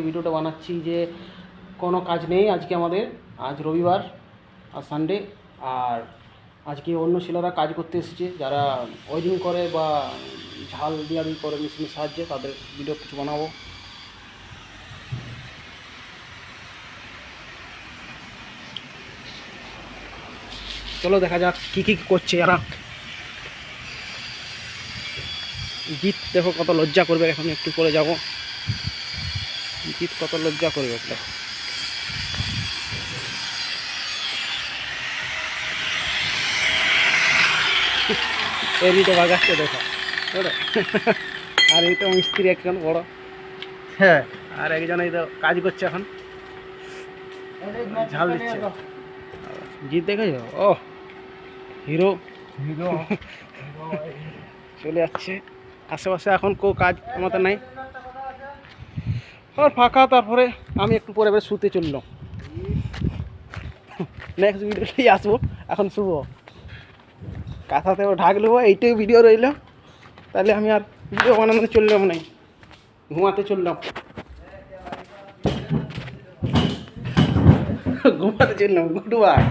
ভিডিওটা বানাচ্ছি যে কোনো কাজ নেই আজকে আমাদের, আজ রবিবার আর সানডে। আর আজকে অন্য ছেলেরা কাজ করতে এসেছে, যারা ওয়েল্ডিং করে বা ঝাল দিয়াদি করে মেশিনের সাহায্যে, তাদের ভিডিও কিছু বানাবো। চলো দেখা যাক কী কী করছে এরা। জিৎ দেখো কত লজ্জা করবে, এখন একটু পরে যাব। জিৎ কত লজ্জা করবে একটা। এরই তো বাগাচ্ছে দেখো, আর এই তো মিস্ত্রি একজন বড়, হ্যাঁ, আর একজন এই তো কাজ করছে এখন, ঝাল দিচ্ছে। জিৎ দেখেছো, ও হিরো হিরো চলে যাচ্ছে। আশেপাশে এখন কেউ কাজ আমাদের নাই, আর ফাঁকা। তারপরে আমি একটু পরে এবার শুতে চললাম, নেক্সট ভিডিওতেই আসবো। এখন শুভ কাঁথাতেও ঢাক নেবো, এইটাই ভিডিও রইল। তাহলে আমি আর ভিডিও বানানো চললাম নাই, ঘুমাতে চললাম, ঘুমাতে চললাম। Good bye.